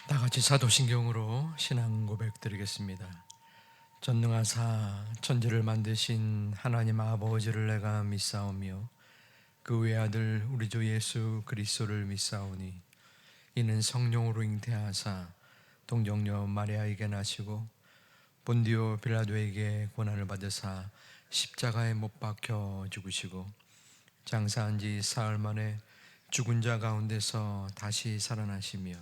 다 같이 사도신경으로 신앙 고백 드리겠습니다. 전능하사 천지를 만드신 하나님 아버지를 내가 믿사오며 그 외아들 우리 주 예수 그리스도를 믿사오니 이는 성령으로 잉태하사 동정녀 마리아에게 나시고 본디오 빌라도에게 고난을 받으사 십자가에 못 박혀 죽으시고 장사한 지 사흘 만에 죽은 자 가운데서 다시 살아나시며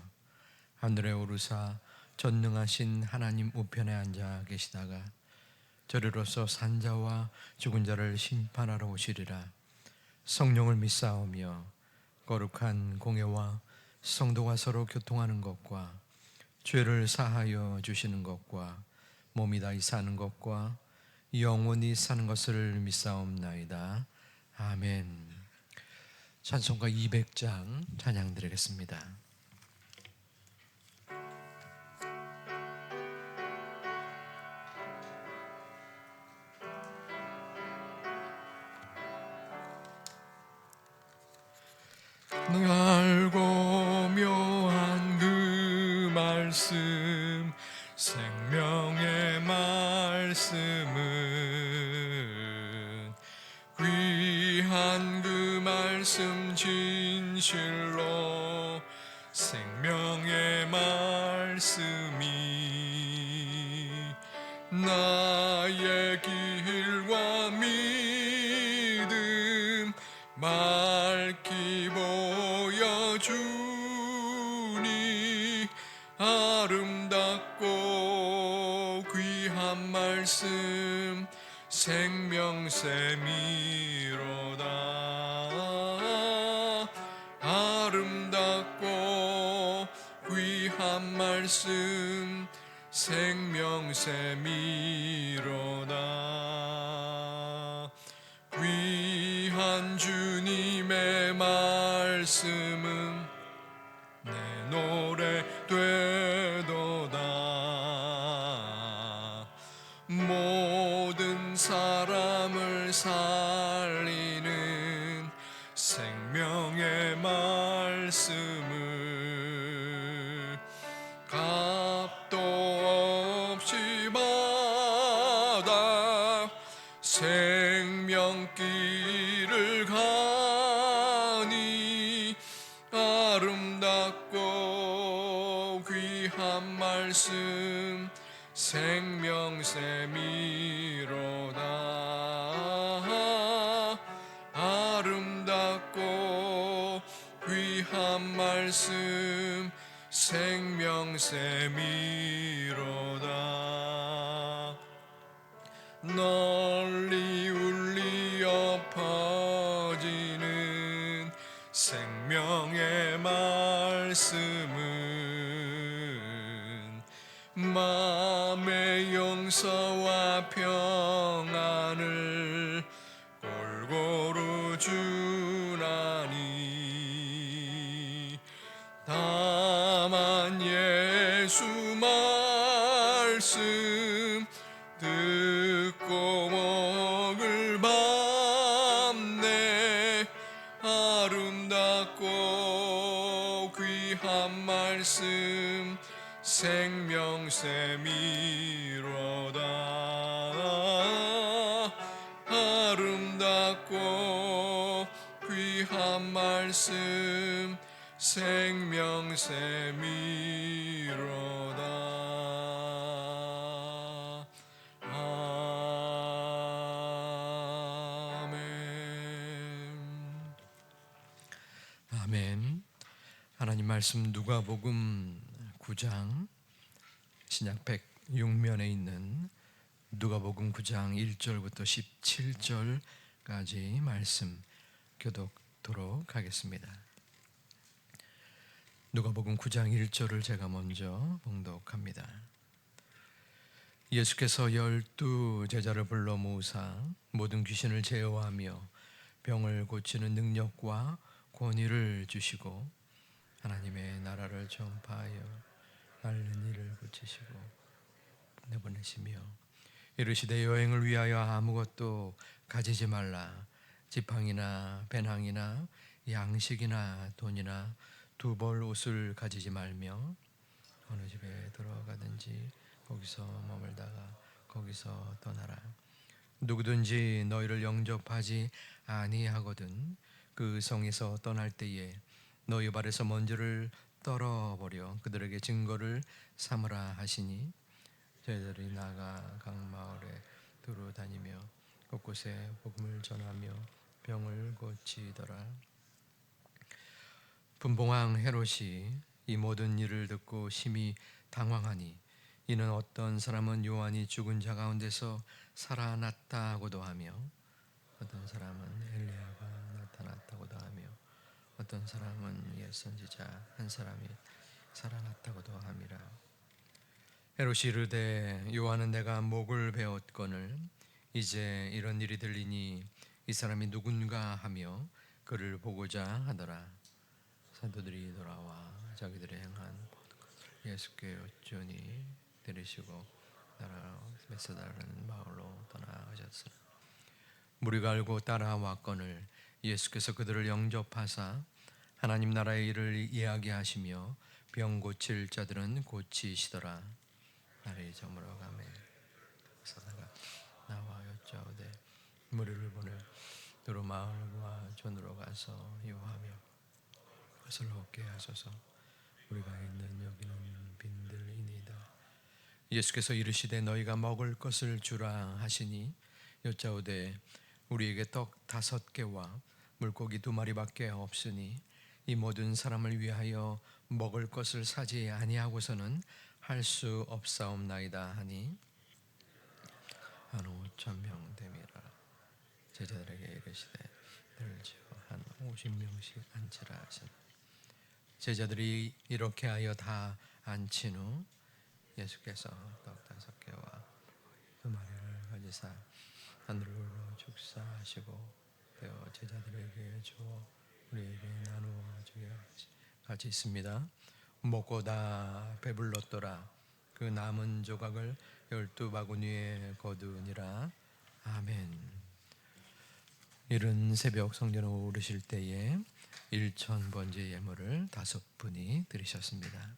하늘에 오르사 전능하신 하나님 우편에 앉아 계시다가 저리로서 산자와 죽은 자를 심판하러 오시리라. 성령을 믿사오며 거룩한 공예와 성도가 서로 교통하는 것과 죄를 사하여 주시는 것과 몸이 다시 사는 것과 영원히 사는 것을 믿사옵나이다. 아멘. 찬송가 200장 찬양 드리겠습니다. 알고 묘한 그 말씀 생명의 말씀은 귀한 그 말씀 진실로 생명의 말씀이 나의 길과 믿음 밝히 보여주니 아름답고 귀한 말씀 생명샘이로다. 아름답고 귀한 말씀 생명샘이로다. 귀한 주님의 말씀은 내 노래 되도다. 모든 사람을 살리는 생명의 말씀을 값도 없이 받아 생명길을 가니 아름답고 귀한 말씀 생명샘이로다. 아름답고 귀한 말씀 생명샘이로다. 널리 울리어 퍼지는 생명의 말씀은 마음의 용서와 평안을 골고루 주나니 다만 예수 말씀 듣고 먹을 밤내 아름답고 귀한 말씀 생명샘이로다. 아름답고 귀한 말씀 생명샘이로다. 아멘. 하나님 말씀 누가복음 9장 신약 106면에 있는 누가복음 9장 1절부터 17절까지 말씀 교독토록 하겠습니다. 누가복음 9장 1절을 제가 먼저 봉독합니다. 예수께서 12 제자를 불러 모으사 모든 귀신을 제어하며 병을 고치는 능력과 권위를 주시고 하나님의 나라를 전파하여 앓는 이를 고치시고 내보내시며 이르시되 여행을 위하여 아무것도 가지지 말라. 지팡이나 배낭이나 양식이나 돈이나 두 벌 옷을 가지지 말며 어느 집에 들어가든지 거기서 머물다가 거기서 떠나라. 누구든지 너희를 영접하지 아니하거든 그 성에서 떠날 때에 너희 발에서 먼지를 떨어버려 그들에게 증거를 삼으라 하시니 저희들이 나가 각 마을에 두루 다니며 곳곳에 복음을 전하며 병을 고치더라. 분봉왕 헤롯이 이 모든 일을 듣고 심히 당황하니 이는 어떤 사람은 요한이 죽은 자 가운데서 살아났다고도 하며 어떤 사람은 엘리야가 나타났다고도 하며 어떤 사람은 옛 선지자 한 사람이 살아났다고도 함이라. 헤롯이 이르되 요한은 내가 목을 베었거늘 이제 이런 일이 들리니 이 사람이 누군가 하며 그를 보고자 하더라. 사도들이 돌아와 자기들의 행한 예수께 여쭈니 들으시고 나라 메사다라는 마을로 떠나가셨으나 무리가 알고 따라왔거늘 예수께서 그들을 영접하사 하나님 나라의 일을 이야기하시며 병 고칠 자들은 고치시더라. 날이 저물어 가매 사다가 나와 여짜오되 무리를 보내 두루 마을과 촌으로 가서 이유하며 것을 얻게 하소서. 우리가 있는 여기는 빈들이니이다. 예수께서 이르시되 너희가 먹을 것을 주라 하시니 여짜오되 우리에게 떡 5개와 물고기 2마리밖에 없으니 이 모든 사람을 위하여 먹을 것을 사지 아니하고서는 할 수 없사옵나이다 하니 한 5,000명 됨이라. 제자들에게 이르시되 들지어 한 50명씩 앉히라 하시니 제자들이 이렇게 하여 다 앉힌 후 예수께서 떡 5개와 2마리를 가지사 하늘로 축사하시고 되어 제자들에게 주어 우리에게 나누어 주게 같이 있습니다. 먹고 다 배불렀더라. 그 남은 조각을 12바구니에 거두니라. 아멘. 이른 새벽 성전에 오르실 때에 1,000번째 예물을 5분이 드리셨습니다.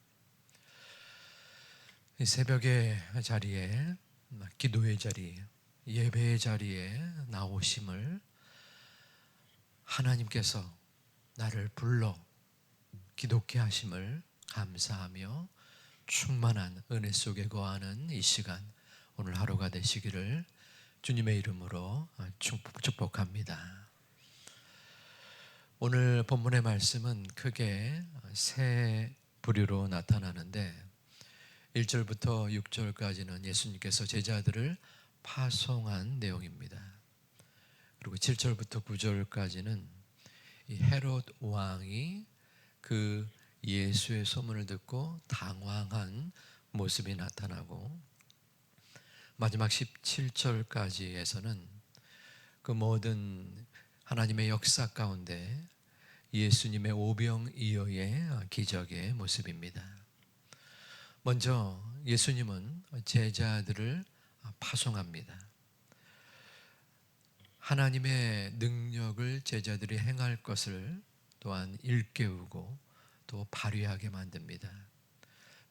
이 새벽의 자리에, 기도의 자리, 예배의 자리에 나오심을 하나님께서 나를 불러 기독케 하심을 감사하며 충만한 은혜 속에 거하는 이 시간, 오늘 하루가 되시기를 주님의 이름으로 축복합니다. 오늘 본문의 말씀은 크게 세 부류로 나타나는데 1절부터 6절까지는 예수님께서 제자들을 파송한 내용입니다. 그리고 7절부터 9절까지는 이 헤롯 왕이 그 예수의 소문을 듣고 당황한 모습이 나타나고 마지막 17절까지에서는 그 모든 하나님의 역사 가운데 예수님의 오병이어의 기적의 모습입니다. 먼저 예수님은 제자들을 파송합니다. 하나님의 능력을 제자들이 행할 것을 또한 일깨우고 또 발휘하게 만듭니다.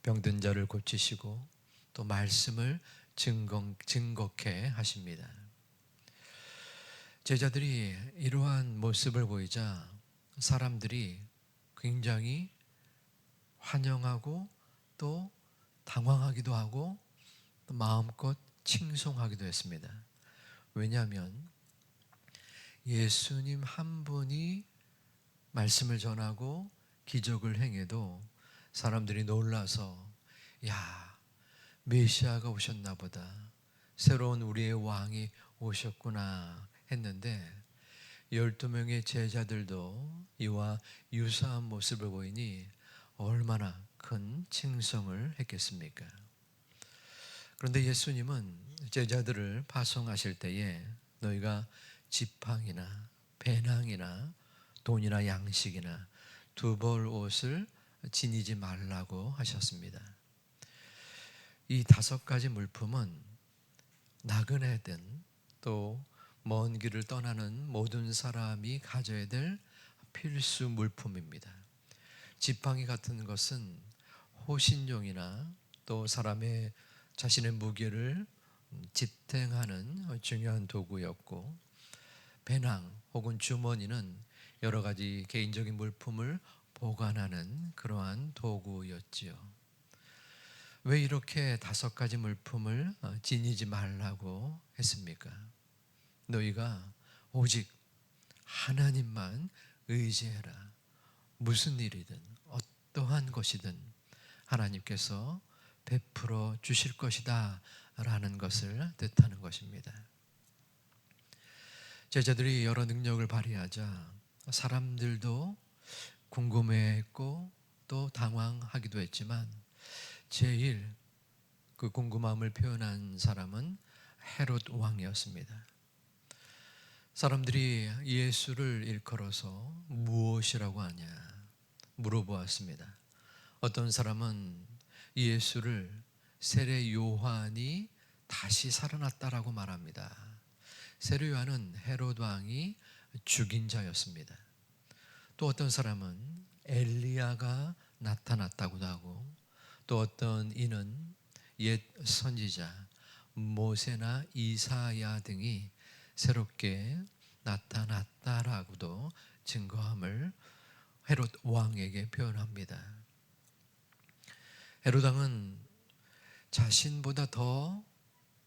병든 자를 고치시고 또 말씀을 증거케 하십니다. 제자들이 이러한 모습을 보이자 사람들이 굉장히 환영하고 또 당황하기도 하고 또 마음껏 칭송하기도 했습니다. 왜냐하면 예수님 한 분이 말씀을 전하고 기적을 행해도 사람들이 놀라서 야, 메시아가 오셨나 보다. 새로운 우리의 왕이 오셨구나 했는데 12명의 제자들도 이와 유사한 모습을 보이니 얼마나 큰 칭송을 했겠습니까? 그런데 예수님은 제자들을 파송하실 때에 너희가 지팡이나 배낭이나 돈이나 양식이나 두 벌 옷을 지니지 말라고 하셨습니다. 이 5가지 물품은 나그네든 또 먼 길을 떠나는 모든 사람이 가져야 될 필수 물품입니다. 지팡이 같은 것은 호신용이나 또 사람의 자신의 무게를 지탱하는 중요한 도구였고, 배낭 혹은 주머니는 여러 가지 개인적인 물품을 보관하는 그러한 도구였지요. 왜 이렇게 5가지 물품을 지니지 말라고 했습니까? 너희가 오직 하나님만 의지해라. 무슨 일이든 어떠한 것이든 하나님께서 베풀어 주실 것이다 라는 것을 뜻하는 것입니다. 제자들이 여러 능력을 발휘하자 사람들도 궁금해했고 또 당황하기도 했지만, 제일 그 궁금함을 표현한 사람은 헤롯 왕이었습니다. 사람들이 예수를 일컬어서 무엇이라고 하냐 물어보았습니다. 어떤 사람은 예수를 세례 요한이 다시 살아났다라고 말합니다. 세례 요한은 헤롯 왕이 죽인 자였습니다. 또 어떤 사람은 엘리야가 나타났다고도 하고, 또 어떤 이는 옛 선지자 모세나 이사야 등이 새롭게 나타났다라고도 증거함을 헤롯 왕에게 표현합니다. 헤롯 왕은 자신보다 더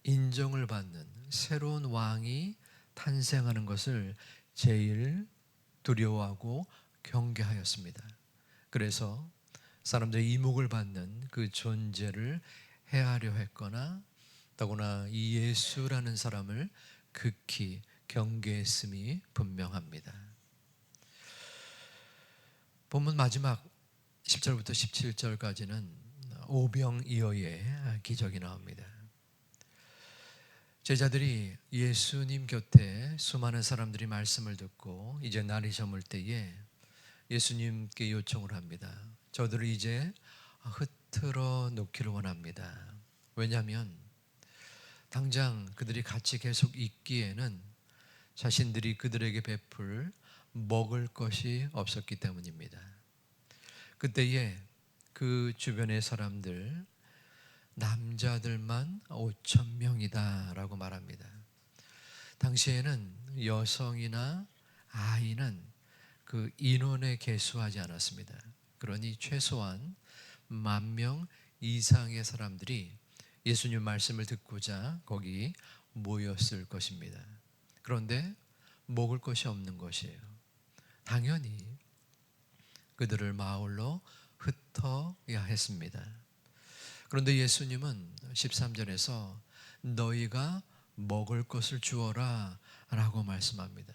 인정을 받는 새로운 왕이 탄생하는 것을 제일 두려워하고 경계하였습니다. 그래서 사람들의 이목을 받는 그 존재를 해하려 했거나, 더구나 이 예수라는 사람을 극히 경계했음이 분명합니다. 본문 마지막 10절부터 17절까지는 오병이어의 기적이 나옵니다. 제자들이 예수님 곁에 수많은 사람들이 말씀을 듣고 이제 날이 저물 때에 예수님께 요청을 합니다. 저들을 이제 흩트러 놓기를 원합니다. 왜냐하면 당장 그들이 같이 계속 있기에는 자신들이 그들에게 베풀 먹을 것이 없었기 때문입니다. 그때에 그 주변의 사람들, 남자들만 5,000명이다 라고 말합니다. 당시에는 여성이나 아이는 그 인원에 계수하지 않았습니다. 그러니 최소한 10,000명 이상의 사람들이 예수님 말씀을 듣고자 거기 모였을 것입니다. 그런데 먹을 것이 없는 것이에요. 당연히 그들을 마을로 흩어야 했습니다. 그런데 예수님은 13절에서 너희가 먹을 것을 주어라 라고 말씀합니다.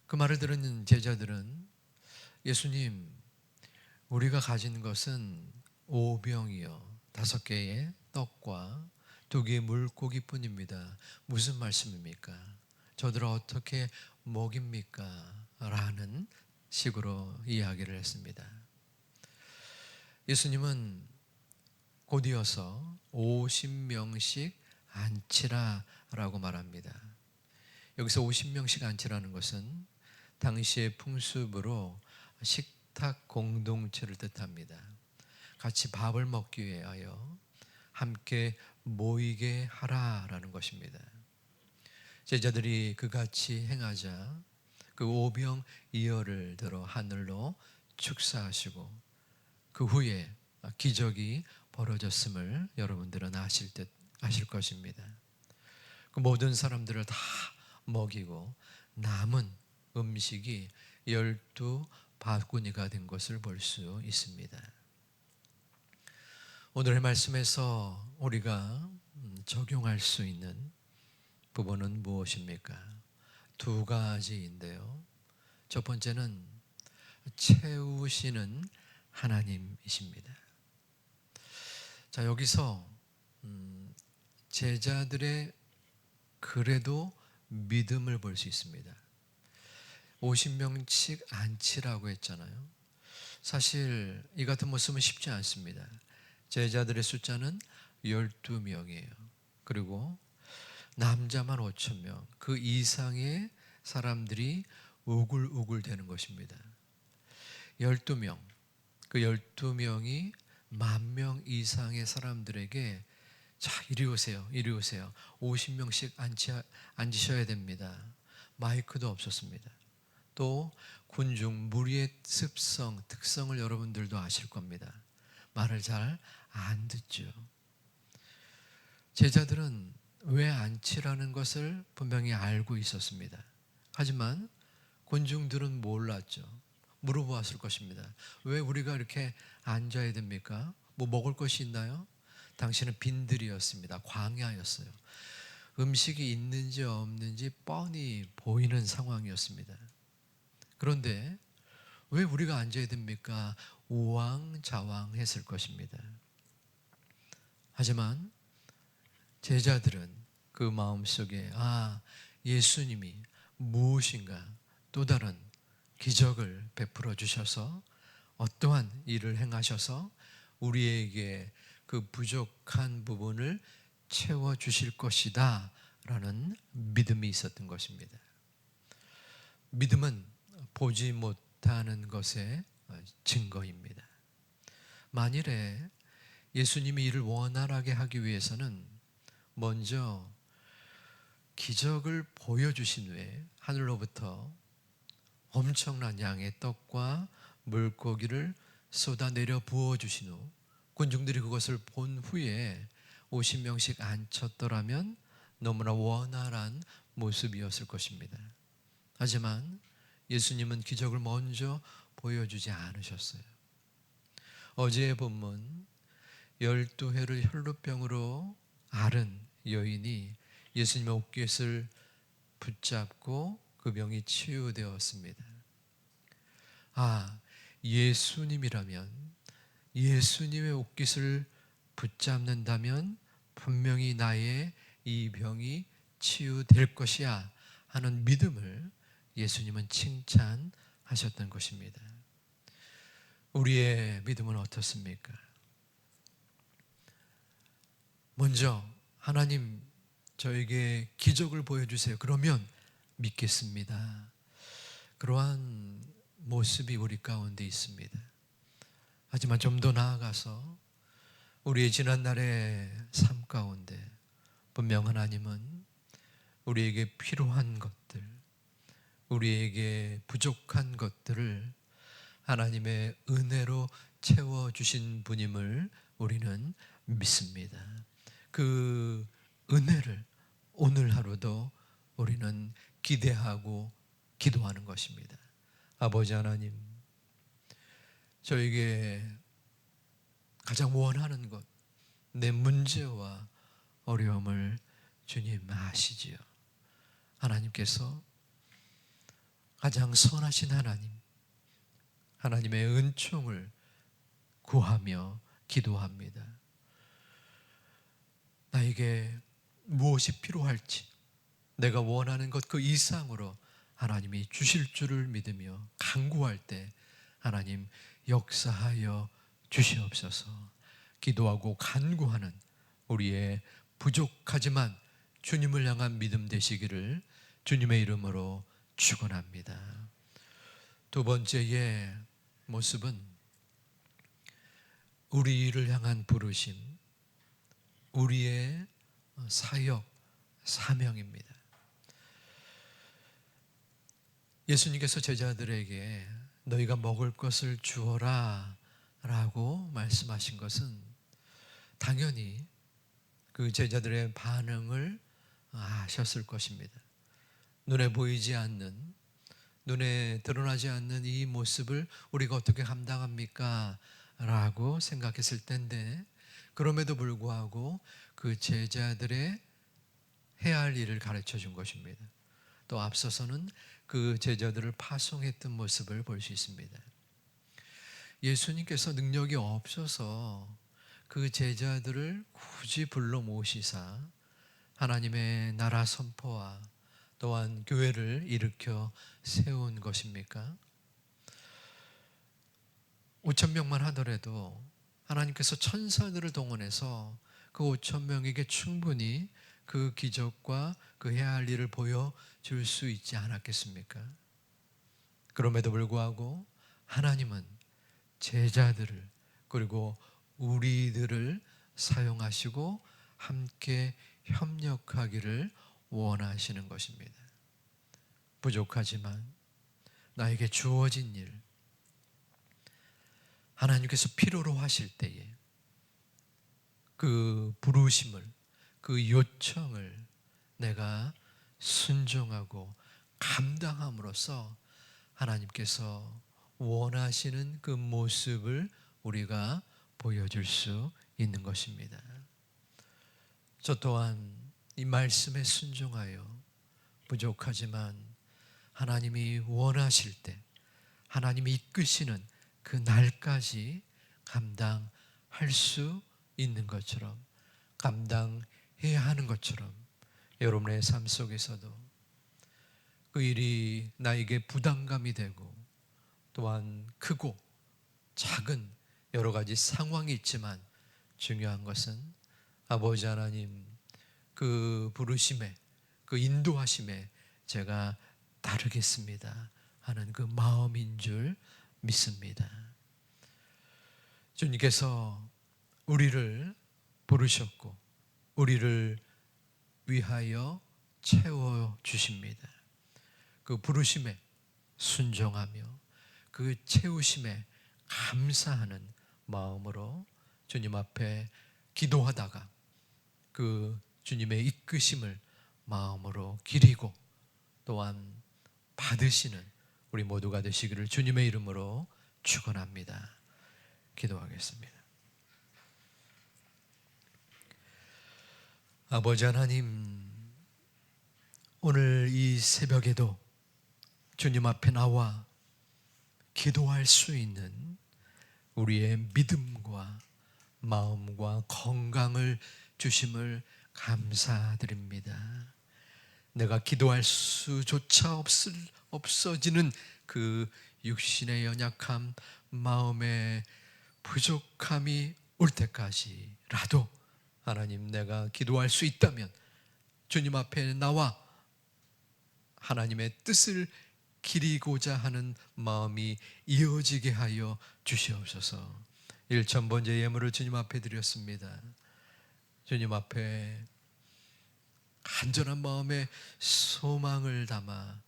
그 말을 들은 제자들은 예수님, 우리가 가진 것은 5병이요 5개의 떡과 2개의 물고기뿐입니다. 무슨 말씀입니까? 저들을 어떻게 먹입니까? 라는 식으로 이야기를 했습니다. 예수님은 곧이어서 50명씩 앉히라 라고 말합니다. 여기서 50명씩 앉히라는 것은 당시의 풍습으로 식탁 공동체를 뜻합니다. 같이 밥을 먹기 위하여 함께 모이게 하라라는 것입니다. 제자들이 그같이 행하자 그 오병이어를 들어 하늘로 축사하시고 그 후에 기적이 벌어졌음을 여러분들은 아실 것입니다. 그 모든 사람들을 다 먹이고 남은 음식이 12바구니가 된 것을 볼 수 있습니다. 오늘의 말씀에서 우리가 적용할 수 있는 부분은 무엇입니까? 2가지인데요. 첫 번째는 채우시는 하나님이십니다. 자, 여기서 제자들의 그래도 믿음을 볼 수 있습니다. 50명씩 앉히라고 했잖아요. 사실 이 같은 모습은 쉽지 않습니다. 제자들의 숫자는 12명이에요. 그리고 남자만 5,000명, 그 이상의 사람들이 우글우글 되는 것입니다. 12명, 그 12명이 10,000명 이상의 사람들에게 자, 이리 오세요. 이리 오세요. 50명씩 앉으셔야 됩니다. 마이크도 없었습니다. 또 군중 무리의 습성, 특성을 여러분들도 아실 겁니다. 말을 잘 안 듣죠. 제자들은 왜 앉히라는 것을 분명히 알고 있었습니다. 하지만 군중들은 몰랐죠. 물어보았을 것입니다. 왜 우리가 이렇게 앉아야 됩니까? 뭐 먹을 것이 있나요? 당신은 빈들이었습니다. 광야였어요. 음식이 있는지 없는지 뻔히 보이는 상황이었습니다. 그런데 왜 우리가 앉아야 됩니까? 우왕좌왕했을 것입니다. 하지만 제자들은 그 마음속에 예수님이 무엇인가 또 다른 기적을 베풀어 주셔서 어떠한 일을 행하셔서 우리에게 그 부족한 부분을 채워 주실 것이다 라는 믿음이 있었던 것입니다. 믿음은 보지 못하는 것의 증거입니다. 만일에 예수님이 이를 원활하게 하기 위해서는 먼저 기적을 보여주신 후에 하늘로부터 엄청난 양의 떡과 물고기를 쏟아내려 부어주신 후 군중들이 그것을 본 후에 50명씩 앉혔더라면 너무나 원활한 모습이었을 것입니다. 하지만 예수님은 기적을 먼저 보여주지 않으셨어요. 어제의 본문 12회를 혈루병으로 앓은 여인이 예수님의 옷깃을 붙잡고 그 병이 치유되었습니다. 예수님이라면 예수님의 옷깃을 붙잡는다면 분명히 나의 이 병이 치유될 것이야 하는 믿음을 예수님은 칭찬하셨던 것입니다. 우리의 믿음은 어떻습니까? 먼저 하나님 저에게 기적을 보여주세요. 그러면 믿겠습니다. 그러한 모습이 우리 가운데 있습니다. 하지만 좀 더 나아가서 우리의 지난날의 삶 가운데 분명 하나님은 우리에게 필요한 것들, 우리에게 부족한 것들을 하나님의 은혜로 채워주신 분임을 우리는 믿습니다. 그 은혜를 오늘 하루도 우리는 기대하고 기도하는 것입니다. 아버지 하나님, 저에게 가장 원하는 것, 내 문제와 어려움을 주님 아시지요. 하나님께서 가장 선하신 하나님, 하나님의 은총을 구하며 기도합니다. 나에게 무엇이 필요할지 내가 원하는 것 그 이상으로 하나님이 주실 줄을 믿으며 간구할 때 하나님 역사하여 주시옵소서. 기도하고 간구하는 우리의 부족하지만 주님을 향한 믿음 되시기를 주님의 이름으로 축원합니다. 두 번째의 모습은 우리를 향한 부르심, 우리의 사역, 사명입니다. 예수님께서 제자들에게 너희가 먹을 것을 주어라 라고 말씀하신 것은 당연히 그 제자들의 반응을 아셨을 것입니다. 눈에 보이지 않는, 눈에 드러나지 않는 이 모습을 우리가 어떻게 감당합니까? 라고 생각했을 텐데, 그럼에도 불구하고 그 제자들의 해야 할 일을 가르쳐 준 것입니다. 또 앞서서는 그 제자들을 파송했던 모습을 볼 수 있습니다. 예수님께서 능력이 없어서 그 제자들을 굳이 불러 모시사 하나님의 나라 선포와 또한 교회를 일으켜 세운 것입니까? 5,000명만 하더라도 하나님께서 천사들을 동원해서 그 5,000명에게 충분히 그 기적과 그 해야 할 일을 보여줄 수 있지 않았겠습니까? 그럼에도 불구하고 하나님은 제자들을 그리고 우리들을 사용하시고 함께 협력하기를 원하시는 것입니다. 부족하지만 나에게 주어진 일, 하나님께서 필요로 하실 때에 그 부르심을, 그 요청을 내가 순종하고 감당함으로써 하나님께서 원하시는 그 모습을 우리가 보여줄 수 있는 것입니다. 저 또한 이 말씀에 순종하여 부족하지만 하나님이 원하실 때, 하나님이 이끄시는 그 날까지 감당할 수 있는 것처럼, 감당해야 하는 것처럼 여러분의 삶 속에서도 그 일이 나에게 부담감이 되고 또한 크고 작은 여러 가지 상황이 있지만 중요한 것은 아버지 하나님 그 부르심에, 그 인도하심에 제가 따르겠습니다 하는 그 마음인 줄 믿습니다. 주님께서 우리를 부르셨고 우리를 위하여 채워주십니다. 그 부르심에 순종하며 그 채우심에 감사하는 마음으로 주님 앞에 기도하다가 그 주님의 이끄심을 마음으로 기리고 또한 받으시는 우리 모두가 되시기를 주님의 이름으로 축원합니다. 기도하겠습니다. 아버지 하나님, 오늘 이 새벽에도 주님 앞에 나와 기도할 수 있는 우리의 믿음과 마음과 건강을 주심을 감사드립니다. 내가 기도할 수조차 없어지는 그 육신의 연약함, 마음의 부족함이 올 때까지라도 하나님, 내가 기도할 수 있다면 주님 앞에 나와 하나님의 뜻을 기리고자 하는 마음이 이어지게 하여 주시옵소서. 1,000번째 예물을 주님 앞에 드렸습니다. 주님 앞에 간절한 마음에 소망을 담아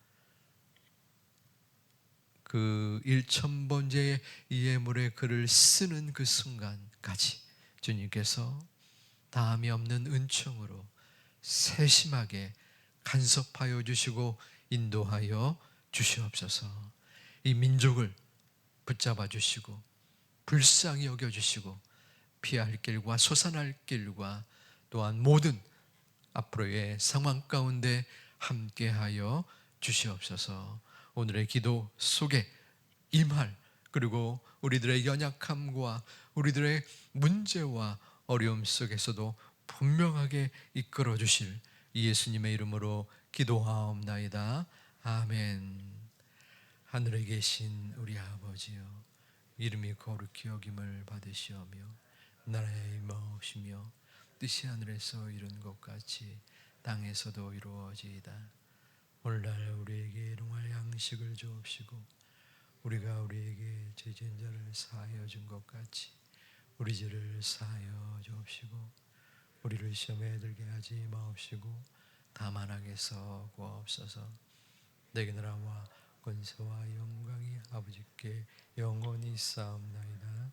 그 1,000번째 예물의 글을 쓰는 그 순간까지 주님께서 다함이 없는 은총으로 세심하게 간섭하여 주시고 인도하여 주시옵소서. 이 민족을 붙잡아 주시고 불쌍히 여겨 주시고 피할 길과 솟아날 길과 또한 모든 앞으로의 상황 가운데 함께하여 주시옵소서. 오늘의 기도 속에 임할, 그리고 우리들의 연약함과 우리들의 문제와 어려움 속에서도 분명하게 이끌어 주실 예수님의 이름으로 기도하옵나이다. 아멘. 하늘에 계신 우리 아버지여, 이름이 거룩히 여김을 받으시오며 나라의 임하옵시며 뜻이 하늘에서 이룬 것 같이 땅에서도 이루어지이다. 오늘날 우리에게 일용할 양식을 주옵시고 우리가 우리에게 죄진 자를 사하여 준 것 같이 우리 죄를 사하여 주옵시고 우리를 시험에 들게 하지 마옵시고 다만 악에서 구하옵소서. 내게 나라와 권세와 영광이 아버지께 영원히 쌓옵나이다.